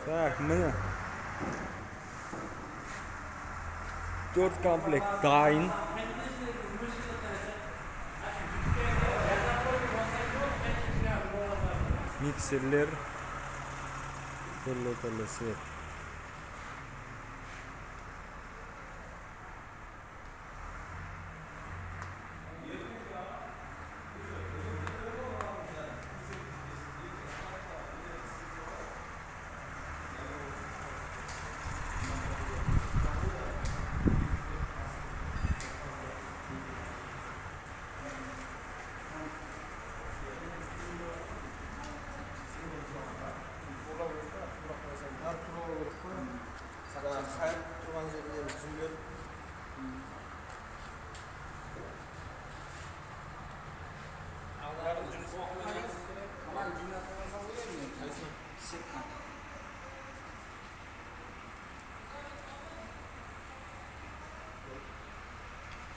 Tak, mana? 4 komplekt kain. Mikserler. Turli set. Havalar ucunu soğuk. Aman cümle falan oluyor mu?